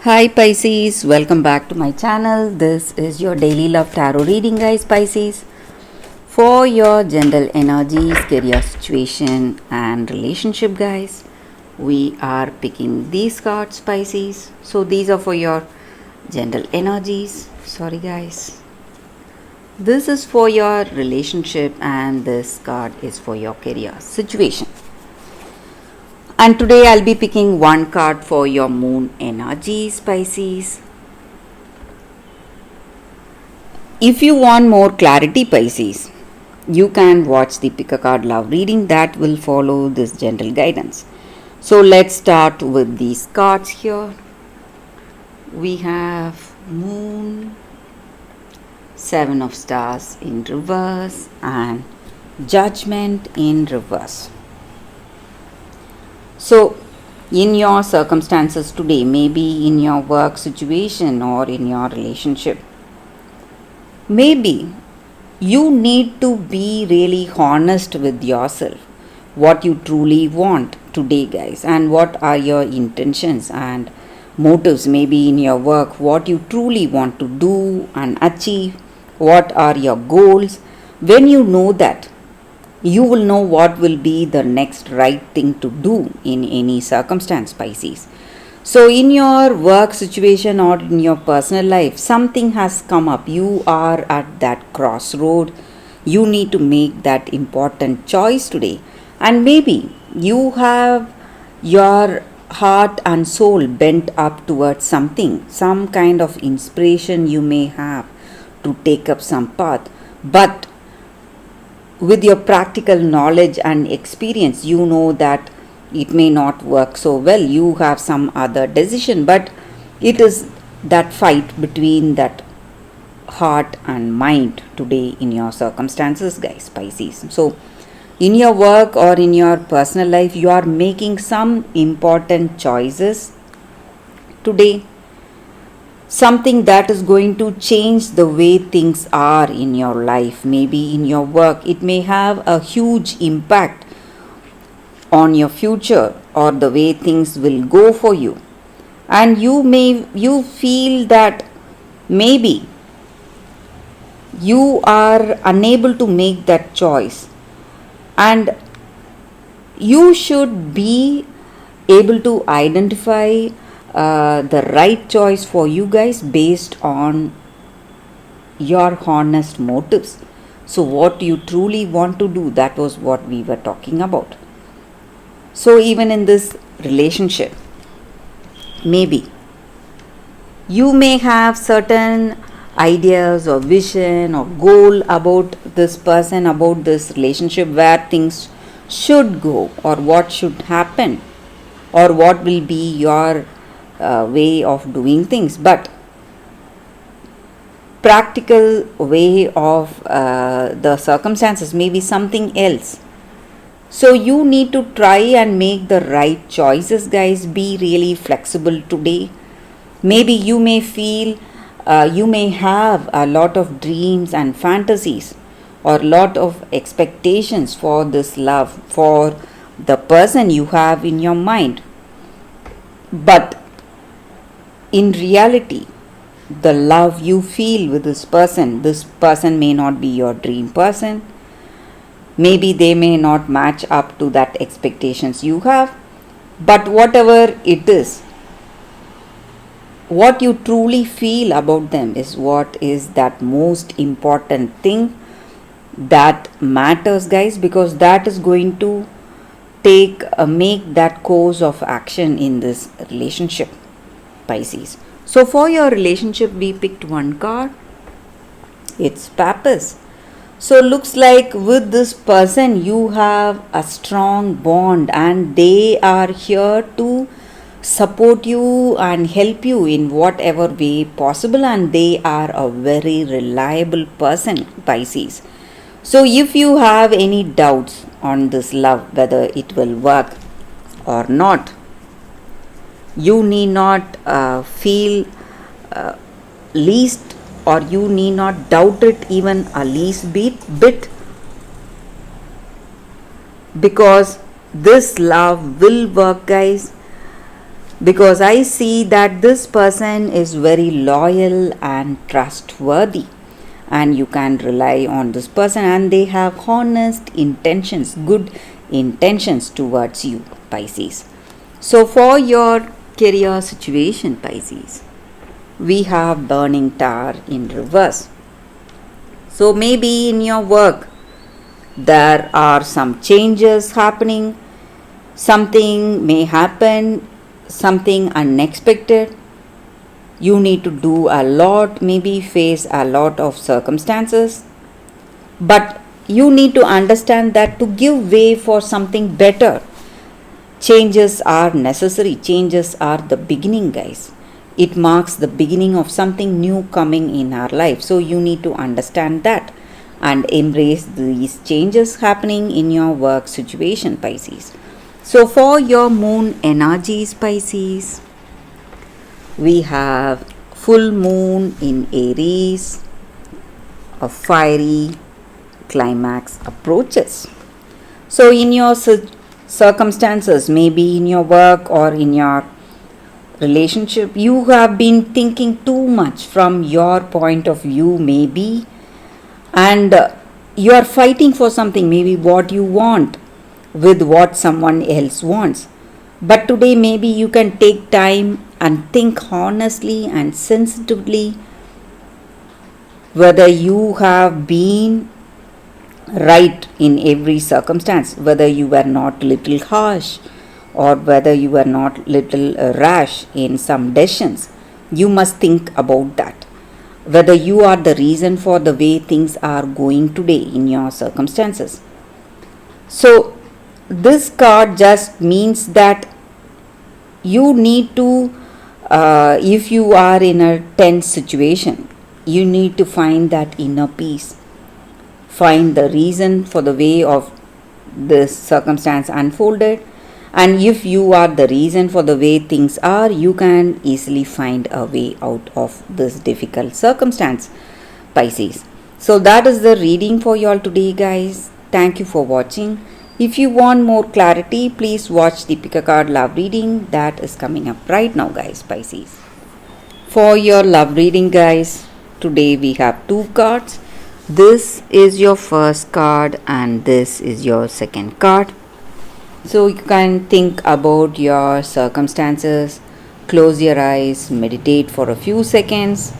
Hi Pisces, welcome back to my channel. This is your daily love tarot reading, guys. Pisces, for your general energies, career situation and relationship, guys. We are picking these cards, Pisces. So these are for your general energies. Sorry guys. This is for your relationship and this card is for your career situation. And today I'll be picking one card for your moon energies, Pisces. If you want more clarity, Pisces, you can watch the pick a card love reading that will follow this general guidance. So let's start with these cards here. We have Moon, Seven of Stars in reverse and Judgment in reverse. So, in your circumstances today, maybe in your work situation or in your relationship, maybe you need to be really honest with yourself what you truly want today, guys, and what are your intentions and motives, maybe in your work, what you truly want to do and achieve, what are your goals. When you know that, you will know what will be the next right thing to do in any circumstance, Pisces. So, in your work situation or in your personal life, something has come up. You are at that crossroad. You need to make that important choice today. And maybe you have your heart and soul bent up towards something, some kind of inspiration you may have to take up some path. But with your practical knowledge and experience, you know that it may not work so well. You have some other decision, but it is that fight between that heart and mind today in your circumstances, guys, Pisces. So, in your work or in your personal life, you are making some important choices today, something that is going to change the way things are in your life, maybe in your work. It may have a huge impact on your future or the way things will go for you. And you feel that maybe you are unable to make that choice, and you should be able to identify the right choice for you guys based on your honest motives. So, what you truly want to do, that was what we were talking about. So, even in this relationship, maybe you may have certain ideas or vision or goal about this person, about this relationship, where things should go or what should happen or what will be your way of doing things, but practical way of the circumstances may be something else. So you need to try and make the right choices, guys. Be really flexible today. Maybe you may feel you may have a lot of dreams and fantasies or lot of expectations for this love, for the person you have in your mind, but in reality, the love you feel with this person may not be your dream person. Maybe they may not match up to that expectations you have. But whatever it is, what you truly feel about them is what is that most important thing that matters, guys, because that is going to make that course of action in this relationship, Pisces. So for your relationship, we picked one card. It's Papas. So looks like with this person you have a strong bond and they are here to support you and help you in whatever way possible, and they are a very reliable person, Pisces. So if you have any doubts on this love, whether it will work or not, you need not feel least, or you need not doubt it even a least bit, because this love will work, guys. because I see that this person is very loyal and trustworthy, and you can rely on this person, and they have honest intentions, good intentions towards you, Pisces. So for your career situation, Pisces, we have burning tower in reverse. So maybe in your work there are some changes happening, something may happen, something unexpected. You need to do a lot, maybe face a lot of circumstances, but you need to understand that to give way for something better, changes are necessary. Changes are the beginning, guys. It marks the beginning of something new coming in our life. So you need to understand that and embrace these changes happening in your work situation, Pisces. So for your moon energies, Pisces, we have full moon in Aries, a fiery climax approaches. So in your circumstances, maybe in your work or in your relationship, you have been thinking too much from your point of view, maybe, and you are fighting for something, maybe what you want with what someone else wants. But today, maybe you can take time and think honestly and sensitively whether you have been right in every circumstance, whether you were not little harsh or whether you were not little rash in some decisions. You must think about that, whether you are the reason for the way things are going today in your circumstances. So this card just means that you need to, if you are in a tense situation, you need to find that inner peace, find the reason for the way of this circumstance unfolded, and if you are the reason for the way things are, you can easily find a way out of this difficult circumstance, Pisces. So that is the reading for you all today, guys. Thank you for watching. If you want more clarity, please watch the pick a card love reading that is coming up right now, guys, Pisces. For your love reading, guys, today we have two cards. This is your first card and this is your second card. So you can think about your circumstances, close your eyes, meditate for a few seconds,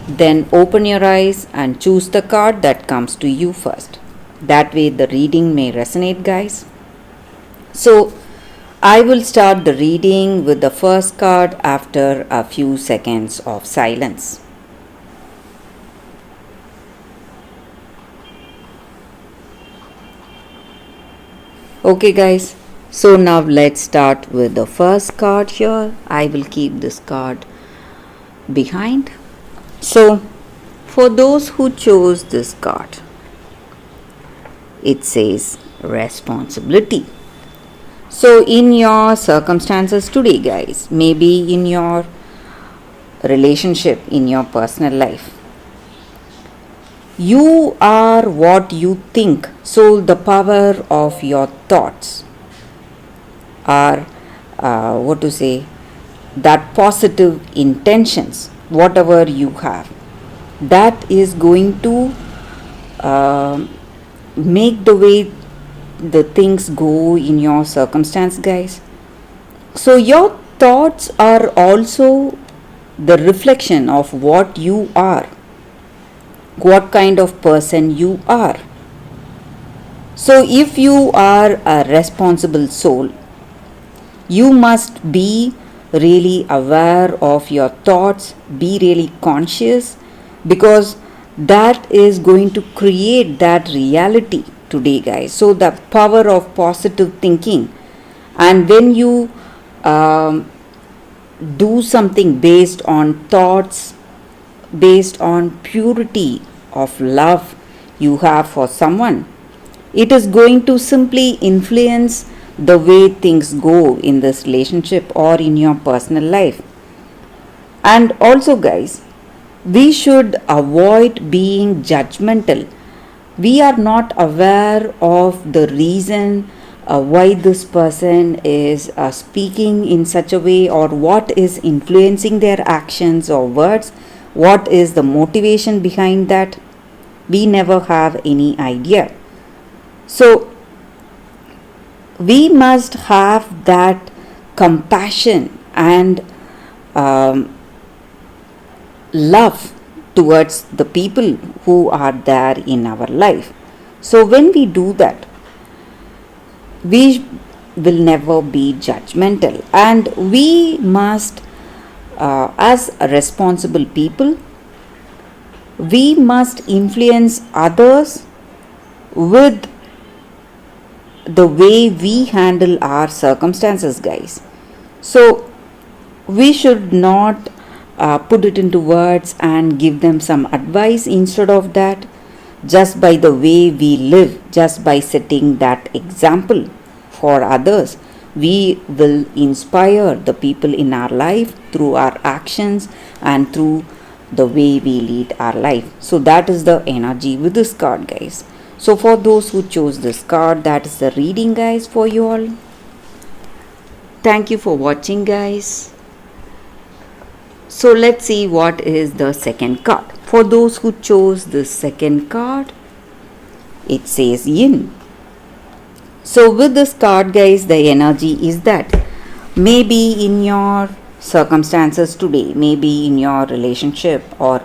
then open your eyes and choose the card that comes to you first. That way the reading may resonate, guys. So I will start the reading with the first card after a few seconds of silence. Okay, guys. So now let's start with the first card here. I will keep this card behind. So for those who chose this card, it says responsibility. So in your circumstances today, guys, maybe in your relationship, in your personal life, you are what you think. So the power of your thoughts are that positive intentions, whatever you have, that is going to make the way the things go in your circumstance, guys. So your thoughts are also the reflection of what you are, what kind of person you are. So if you are a responsible soul, you must be really aware of your thoughts, be really conscious, because that is going to create that reality today, guys. So the power of positive thinking, and when you do something based on thoughts, based on purity of love you have for someone, it is going to simply influence the way things go in this relationship or in your personal life. And also, guys, we should avoid being judgmental. We are not aware of the reason why this person is speaking in such a way, or what is influencing their actions or words, what is the motivation behind that. We never have any idea. So we must have that compassion and love towards the people who are there in our life. So when we do that, we will never be judgmental, and we must, as responsible people, we must influence others with the way we handle our circumstances, guys. So we should not put it into words and give them some advice. Instead of that, just by the way we live, just by setting that example for others, we will inspire the people in our life through our actions and through the way we lead our life. So that is the energy with this card, guys. So for those who chose this card, that is the reading, guys, for you all. Thank you for watching, guys. So let's see what is the second card. For those who chose the second card, it says Yin. So with this card, guys, the energy is that maybe in your circumstances today, maybe in your relationship or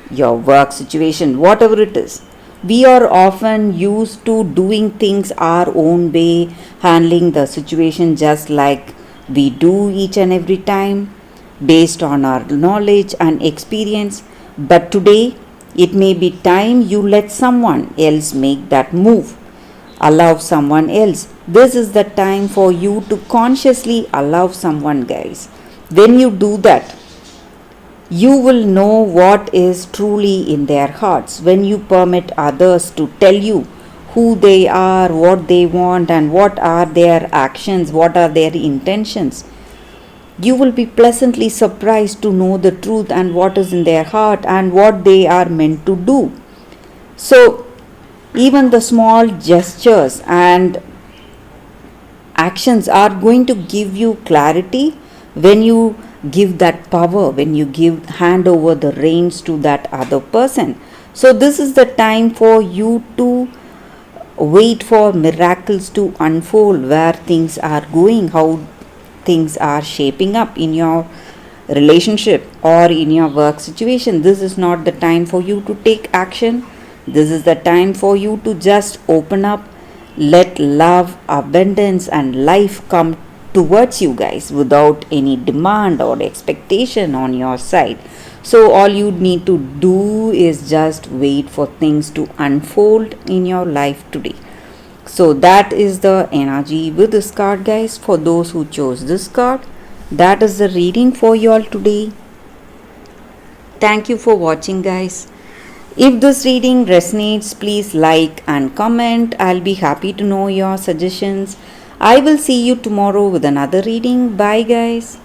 your work situation, whatever it is, we are often used to doing things our own way, handling the situation just like we do each and every time, based on our knowledge and experience. But today, it may be time you let someone else make that move. Allow someone else. This is the time for you to consciously allow someone, guys. When you do that, you will know what is truly in their hearts. When you permit others to tell you who they are, what they want, and what are their actions, what are their intentions, you will be pleasantly surprised to know the truth and what is in their heart and what they are meant to do. So, even the small gestures and actions are going to give you clarity when you give that power, when you hand over the reins to that other person. So this is the time for you to wait for miracles to unfold, where things are going, how things are shaping up in your relationship or in your work situation. This is not the time for you to take action. This is the time for you to just open up, let love, abundance, and life come towards you, guys, without any demand or expectation on your side. So all you need to do is just wait for things to unfold in your life today. So that is the energy with this card, guys. For those who chose this card, that is the reading for you all today. Thank you for watching, guys. If this reading resonates, please like and comment. I'll be happy to know your suggestions. I will see you tomorrow with another reading. Bye, guys.